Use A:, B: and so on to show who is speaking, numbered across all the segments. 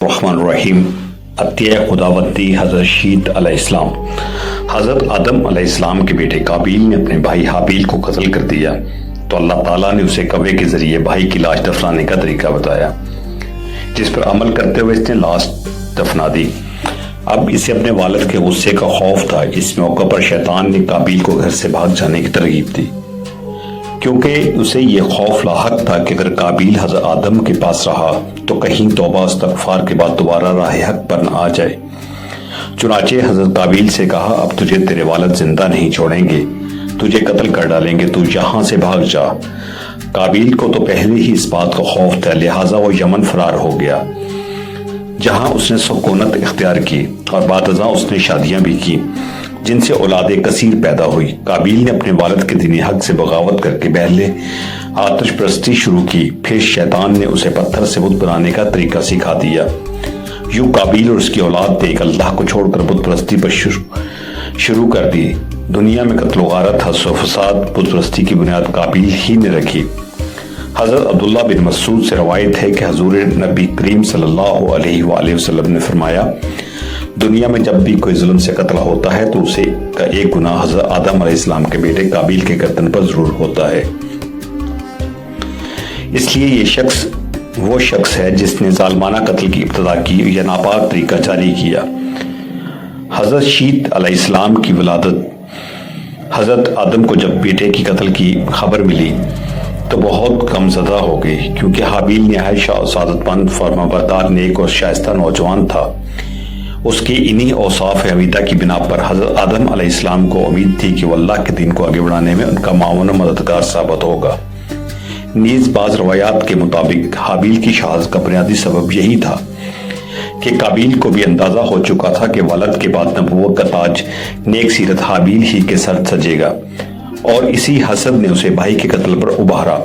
A: الرحمن الرحیم عطیہ خداوندی حضرت شیت علیہ السلام۔ حضرت آدم علیہ السلام کے بیٹے قابیل نے اپنے بھائی حابیل کو قتل کر دیا تو اللہ تعالیٰ نے اسے کوے کے ذریعے بھائی کی لاش دفنانے کا طریقہ بتایا، جس پر عمل کرتے ہوئے اس نے لاش دفنا دی۔ اب اسے اپنے والد کے غصے کا خوف تھا۔ اس موقع پر شیطان نے قابیل کو گھر سے بھاگ جانے کی ترغیب دی، کیونکہ اسے یہ خوف لاحق تھا کہ اگر قابیل حضرت آدم کے پاس رہا تو کہیں توبہ استغفار کے بعد دوبارہ راہ حق پر نہ آ جائے۔ چنانچہ حضرت قابیل سے کہا، اب تجھے تیرے والد زندہ نہیں چھوڑیں گے، تجھے قتل کر ڈالیں گے، تو یہاں سے بھاگ جا۔ قابیل کو تو پہلے ہی اس بات کا خوف تھا، لہٰذا وہ یمن فرار ہو گیا، جہاں اس نے سکونت اختیار کی اور بعد ازاں اس نے شادیاں بھی کی، جن سے اولاد کثیر پیدا ہوئی۔ قابیل نے اپنے والد کے دین حق سے بغاوت کر کے پہلے آتش پرستی شروع کی، پھر شیطان نے اسے پتھر سے بت بنانے کا طریقہ سکھا دیا۔ یوں قابیل اور اس کی اولاد نے ایک اللہ کو چھوڑ کر بت پرستی پر شروع کر دی۔ دنیا میں قتل و غارت، حس و فساد، بت پرستی کی بنیاد قابیل ہی نے رکھی۔ حضرت عبداللہ بن مسعود سے روایت ہے کہ حضور نبی کریم صلی اللہ علیہ وآلہ وسلم نے فرمایا، دنیا میں جب بھی کوئی ظلم سے قتل ہوتا ہے تو اسے کا ایک گناہ حضرت آدم علیہ السلام کے بیٹے قابیل کے گردن پر ضرور ہوتا ہے۔ اس لیے یہ شخص وہ شخص ہے جس نے ظالمانہ قتل کی ابتدا کی یا ناپاک طریقہ جاری کیا۔ حضرت شیت علیہ السلام کی ولادت حضرت آدم کو جب بیٹے کی قتل کی خبر ملی تو بہت غم زدہ ہو گئی، کیونکہ حابیل نہایت سعادت مند، فرمانبردار، نیک اور شائستہ نوجوان تھا۔ اس کی انہی اوصاف حمیدہ کی بنا پر حضرت آدم علیہ السلام کو امید تھی کہ وہ اللہ کے دین کو آگے بڑھانے میں ان کا معاون و مددگار ثابت ہوگا۔ نیز بعض روایات کے مطابق حابیل کی شہادت کا بنیادی سبب یہی تھا کہ قابیل کو بھی اندازہ ہو چکا تھا کہ والد کے بعد نبوت کا تاج نیک سیرت حابیل ہی کے سر سجے گا، اور اسی حسد نے اسے بھائی کے قتل پر ابھارا۔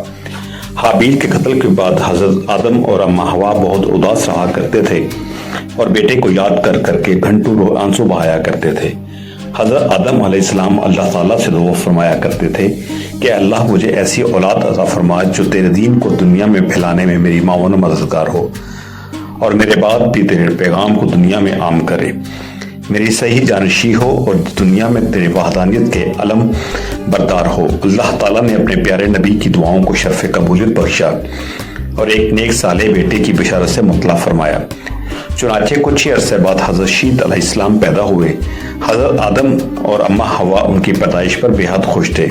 A: حابیل کے قتل کے بعد حضرت آدم اور اماں حوا بہت اداس رہا کرتے تھے اور بیٹے کو یاد کر کر کے گھنٹوں آنسو بہایا کرتے تھے۔ حضرت آدم علیہ السلام اللہ تعالیٰ سے دعا فرمایا کرتے تھے کہ اللہ مجھے ایسی اولاد عطا فرما جو تیرے دین کو دنیا میں پھیلانے میں میری معاون و مددگار ہو، اور میرے بعد بھی تیرے پیغام کو دنیا میں عام کرے، میری صحیح جانشی ہو اور دنیا میں تیرے وحدانیت کے علم بردار ہو۔ اللہ تعالیٰ نے اپنے پیارے نبی کی دعاؤں کو شرف قبولیت بخشا اور ایک نیک صالح بیٹے کی بشارت سے مطلع فرمایا۔ چنانچہ کچھ ہی عرصے بعد حضرت شیت علیہ السلام پیدا ہوئے۔ حضرت آدم اور اماں حوا ان کی پیدائش پر بے حد خوش تھے۔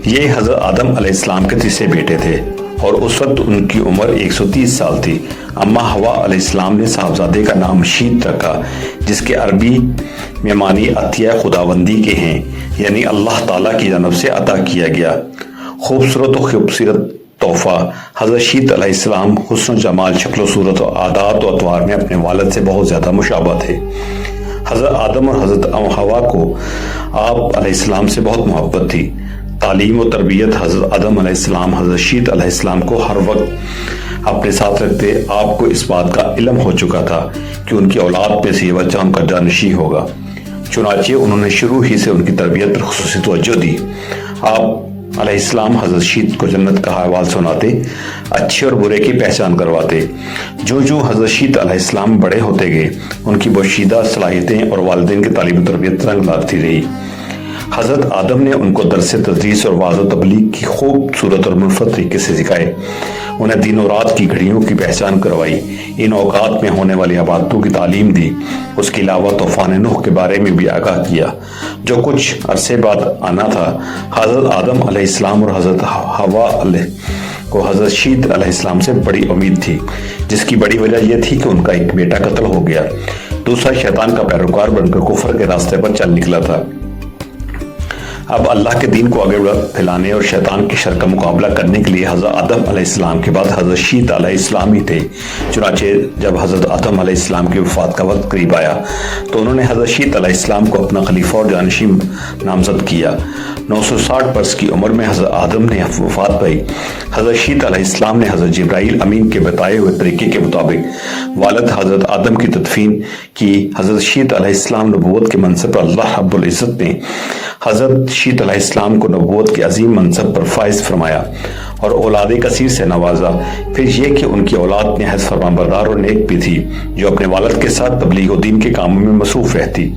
A: یہ حضرت آدم علیہ السلام کے تیسرے بیٹے تھے اور اس وقت ان کی عمر 130 سال تھی۔ اماں حوا علیہ السلام نے صاحبزادے کا نام شیت رکھا، جس کے عربی میں معنی عطیہ خداوندی کے ہیں، یعنی اللہ تعالیٰ کی جانب سے عطا کیا گیا۔ خوبصورت و خوبصورت تحفہ۔ حضرت شیت علیہ السلام حسن و جمال، شکل و صورت و عادات و اطوار میں اپنے والد سے بہت زیادہ مشابہ تھے۔ حضرت آدم اور حضرت حوا کو آپ علیہ السلام سے بہت محبت تھی۔ تعلیم و تربیت حضرت آدم علیہ السلام حضرت شیت علیہ السلام کو ہر وقت اپنے ساتھ رکھتے۔ آپ کو اس بات کا علم ہو چکا تھا کہ ان کی اولاد میں سے یہ بچہ ان کا جانشین ہوگا، چنانچہ انہوں نے شروع ہی سے ان کی تربیت پر خصوصی توجہ دی۔ آپ علیہ السلام حضرت شیت کو جنت کا احوال سناتے، اچھے اور برے کی پہچان کرواتے۔ جو جو حضرت شیت علیہ السلام بڑے ہوتے گئے، ان کی پوشیدہ صلاحیتیں اور والدین کی تعلیم و تربیت رنگ لاتی رہی۔ حضرت آدم نے ان کو درس تدریس اور وعظ و تبلیغ کی خوبصورت اور منفرد طریقے سے سکھائے، انہیں دن و رات کی گھڑیوں کی پہچان کروائی، ان اوقات میں ہونے والی عبادتوں کی تعلیم دی۔ اس کے علاوہ طوفان نوح کے بارے میں بھی آگاہ کیا، جو کچھ عرصے بعد آنا تھا۔ حضرت آدم علیہ السلام اور حضرت حوا کو حضرت شیت علیہ السلام سے بڑی امید تھی، جس کی بڑی وجہ یہ تھی کہ ان کا ایک بیٹا قتل ہو گیا، دوسرا شیطان کا پیروکار بن کر کفر کے راستے پر چل نکلا تھا۔ اب اللہ کے دین کو آگے پھیلانے اور شیطان کے شر کا مقابلہ کرنے کے لیے حضرت آدم علیہ السلام کے بعد حضرت شیت علیہ السلام ہی تھے۔ چنانچہ جب حضرت آدم علیہ السلام کی وفات کا وقت قریب آیا تو انہوں نے حضرت شیت علیہ السلام کو اپنا خلیفہ اور جانشین نامزد کیا۔ 960 برس کی عمر میں حضرت آدم نے وفات پائی۔ حضرت شیت علیہ السلام نے حضرت جبرائیل امین کے بتائے ہوئے طریقے کے مطابق والد حضرت آدم کی تدفین کی۔ حضرت شیت علیہ السلام نبوت کے منصب پر اللہ رب العزت نے حضرت شیت علیہ السلام کو نبوت کے عظیم منصب پر فائز فرمایا اور اولاد کثیر سے نوازا۔ پھر یہ کہ ان کی اولاد نہایت فرمانبردار اور نیک بھی تھی، جو اپنے والد کے ساتھ تبلیغ و دین کے کاموں میں مصروف رہتی۔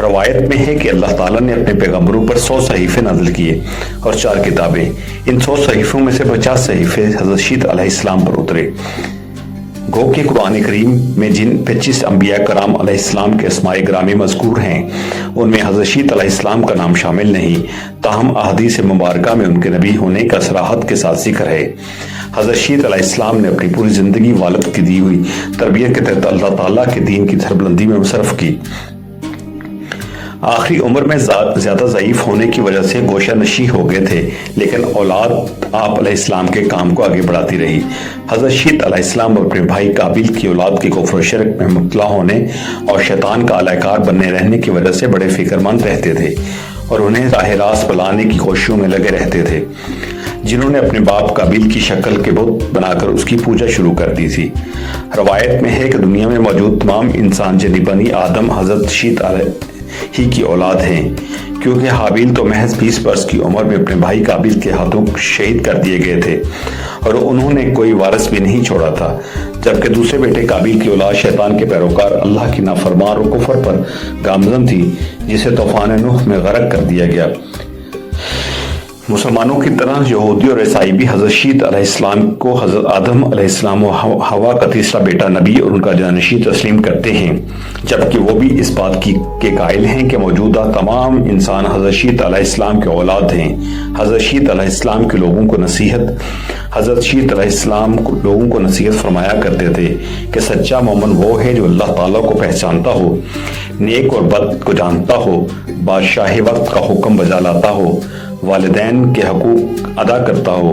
A: روایت میں ہے کہ اللہ تعالیٰ نے اپنے پیغمبروں پر 100 صحیفے نازل کیے اور 4 کتابیں۔ ان 100 صحیفوں میں سے 50 صحیفے حضرت شیط علیہ السلام پر اترے۔ گو کہ قرآن کریم میں جن 25 انبیاء کرام علیہ السلام کے اسماء گرامی مذکور ہیں، ان میں حضرت شیط علیہ السلام کا نام شامل نہیں، تاہم احادیث مبارکہ میں ان کے نبی ہونے کا صراحت کے ساتھ ذکر ہے۔ حضرت شیط علیہ السلام نے اپنی پوری زندگی والد کی دی ہوئی تربیت کے تحت اللہ تعالیٰ کے دین کی سربلندی میں مصرف کی۔ آخری عمر میں زیادہ ضعیف ہونے کی وجہ سے گوشہ نشین ہو گئے تھے، لیکن اولاد آپ علیہ السلام کے کام کو آگے بڑھاتی رہی۔ حضرت شیط علیہ السلام اور اپنے بھائی قابیل کی اولاد کے کفر و شرک میں مبتلا ہونے اور شیطان کا اعلی کار بننے رہنے کی وجہ سے بڑے فکر مند رہتے تھے اور انہیں راہ راست بلانے کی کوششوں میں لگے رہتے تھے، جنہوں نے اپنے باپ قابیل کی شکل کے بت بنا کر اس کی پوجا شروع کر دی تھی۔ روایت میں ہے کہ دنیا میں موجود تمام انسان جنی بنی آدم حضرت شیط علیہ ہی کی اولاد ہیں، کیونکہ حابیل تو محض 20 برس کی عمر میں اپنے بھائی قابیل کے ہاتھوں شہید کر دیے گئے تھے اور انہوں نے کوئی وارث بھی نہیں چھوڑا تھا، جبکہ دوسرے بیٹے قابیل کی اولاد شیطان کے پیروکار اللہ کی نافرمان اور کفر پر گامزن تھی، جسے طوفان نوح میں غرق کر دیا گیا۔ مسلمانوں کی طرح یہودی اور عیسائی بھی حضرت شیط علیہ السلام کو حضرت آدم علیہ السلام و حوا کا تیسرا بیٹا نبی اور ان کا جانشین تسلیم کرتے ہیں، جبکہ وہ بھی اس بات کے قائل ہیں کہ موجودہ تمام انسان حضرت شیط علیہ السلام کے اولاد ہیں۔ حضرت شیط علیہ السلام کے لوگوں کو نصیحت فرمایا کرتے تھے کہ سچا مومن وہ ہے جو اللہ تعالیٰ کو پہچانتا ہو، نیک اور بد کو جانتا ہو، بادشاہ وقت کا حکم بجا لاتا ہو، والدین کے حقوق ادا کرتا ہو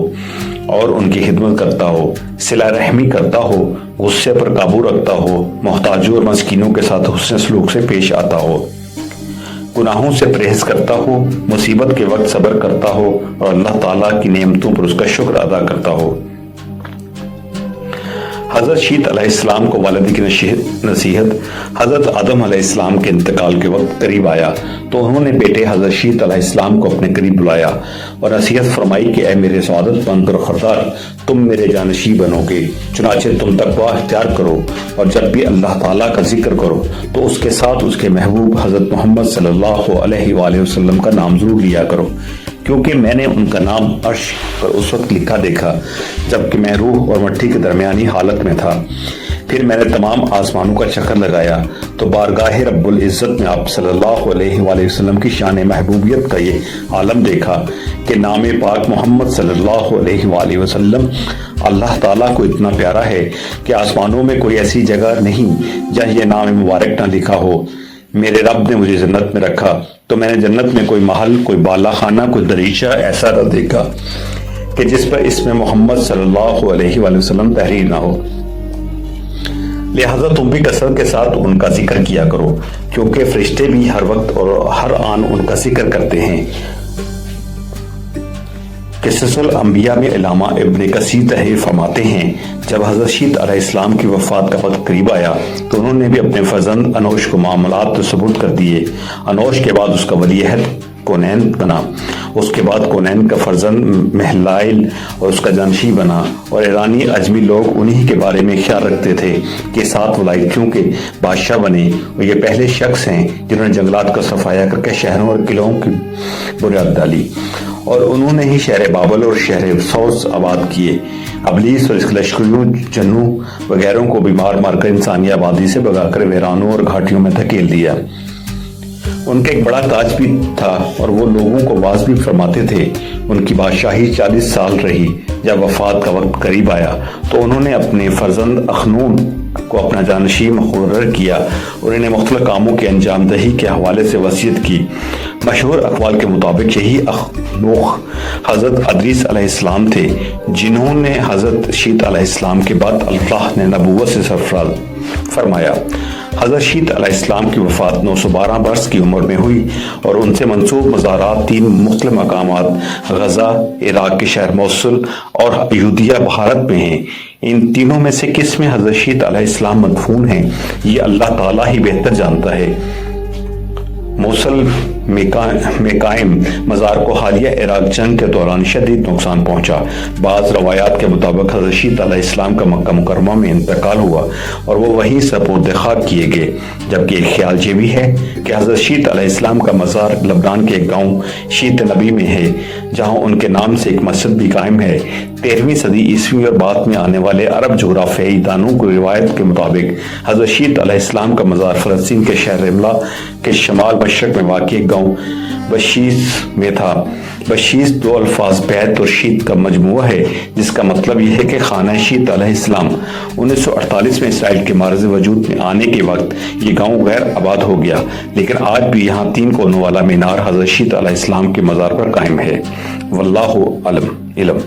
A: اور ان کی خدمت کرتا ہو، صلہ رحمی کرتا ہو، غصے پر قابو رکھتا ہو، محتاجوں اور مسکینوں کے ساتھ حسن سلوک سے پیش آتا ہو، گناہوں سے پرہیز کرتا ہو، مصیبت کے وقت صبر کرتا ہو اور اللہ تعالیٰ کی نعمتوں پر اس کا شکر ادا کرتا ہو۔ حضرت شیط علیہ السلام کو والد کی نصیحت حضرت آدم علیہ السلام کے انتقال کے وقت قریب آیا تو انہوں نے بیٹے حضرت شیط علیہ السلام کو اپنے قریب بلایا اور نصیحت فرمائی کہ اے میرے سعادت مند اور خردار، تم میرے جانشین بنو گے، چنانچہ تم تقویٰ اختیار کرو اور جب بھی اللہ تعالیٰ کا ذکر کرو تو اس کے ساتھ اس کے محبوب حضرت محمد صلی اللہ علیہ وآلہ وسلم کا نام ضرور لیا کرو، کیونکہ میں نے ان کا نام عرش پر اس وقت لکھا دیکھا جبکہ میں روح اور مٹی کے درمیانی حالت میں تھا۔ پھر میں نے تمام آسمانوں کا چکر لگایا تو بارگاہ رب العزت میں آپ صلی اللہ علیہ وآلہ وسلم کی شان محبوبیت کا یہ عالم دیکھا کہ نام پاک محمد صلی اللہ علیہ وآلہ وسلم اللہ تعالیٰ کو اتنا پیارا ہے کہ آسمانوں میں کوئی ایسی جگہ نہیں جہاں یہ نام مبارک نہ لکھا ہو۔ میرے رب نے مجھے جنت میں رکھا تو میں نے جنت میں کوئی محل، کوئی بالا خانہ، کوئی دریچہ ایسا نہ دیکھا کہ جس پر اسم محمد صلی اللہ علیہ وآلہ وسلم تحریر نہ ہو۔ لہذا تم بھی کثرت کے ساتھ ان کا ذکر کیا کرو، کیونکہ فرشتے بھی ہر وقت اور ہر آن ان کا ذکر کرتے ہیں۔ قصص الانبیاء میں علامہ ابن کثیر تحریر فرماتے ہیں جب حضرت شیط علیہ السلام کی وفات کا وقت قریب آیا تو انہوں نے بھی اپنے فرزند انوش کو معاملات تو سپرد کر دیے۔ انوش کے بعد اس کا ولی عہد کونین بنا، اس کے بعد کونین کا فرزند مہلائل اور اس کا جانشین بنا، اور ایرانی اجمی لوگ انہی کے بارے میں خیال رکھتے تھے کہ 7 ولایتوں کے بادشاہ بنے، اور یہ پہلے شخص ہیں جنہوں نے جنگلات کا صفایا کر کے شہروں اور قلعوں کی بنیاد ڈالی، اور انہوں نے ہی شہر بابل اور شہر سوس آباد کیے۔ ابلیس اور اس کے لشکریوں، جنوں وغیروں کو بھی مار مار کر انسانی آبادی سے بھگا کر ویرانوں اور گھاٹیوں میں دھکیل دیا۔ ان کا ایک بڑا تاج بھی تھا اور وہ لوگوں کو واعظ بھی فرماتے تھے۔ ان کی بادشاہی 40 سال رہی۔ جب وفات کا وقت قریب آیا تو انہوں نے اپنے فرزند اخنون کو اپنا جانشین مقرر کیا اور انہیں مختلف کاموں کے انجام دہی کے حوالے سے وصیت کی۔ مشہور اقوال کے مطابق یہی اخنوخ حضرت ادریس علیہ السلام تھے، جنہوں نے حضرت شیط علیہ السلام کے بعد اللہ نے نبوت سے سرفراز فرمایا۔ حضرت شیط علیہ السلام کی وفات 912 برس کی عمر میں ہوئی اور ان سے منسوب مزارات 3 مختلف مقامات غزہ، عراق کے شہر موصل اور یہودیہ بھارت میں ہیں۔ ان تینوں میں سے کس میں حضرت شیط علیہ السلام مدفون ہیں یہ اللہ تعالیٰ ہی بہتر جانتا ہے۔ موصل میں قائم مزار کو حالیہ عراق جنگ کے دوران شدید نقصان پہنچا۔ بعض روایات کے مطابق حضرت شیط علیہ السلام کا مکہ مکرمہ میں انتقال ہوا اور وہ وہیں سپرد خاک کیے گئے، جبکہ ایک خیال یہ بھی ہے کہ حضرت شیط علیہ السلام کا مزار لبنان کے ایک گاؤں شیط نبی میں ہے، جہاں ان کے نام سے ایک مسجد بھی قائم ہے۔ 13ویں صدی عیسوی اور بعد میں آنے والے عرب جغرافیائی دانوں کی روایت کے مطابق حضرت شیط علیہ السلام کا مزار فلسطین کے شہر رملہ کے شمال مشرق میں واقع گاؤں بشیس میں تھا۔ بشیس دو الفاظ بیت اور شیط کا مجموعہ ہے، جس کا مطلب یہ ہے کہ خانہ شیط علیہ السلام۔ 1948 میں اسرائیل کے معرض وجود میں آنے کے وقت یہ گاؤں غیر آباد ہو گیا، لیکن آج بھی یہاں 3 کونوں والا مینار حضرت شیط علیہ السلام کے مزار پر قائم ہے۔ واللہ علم۔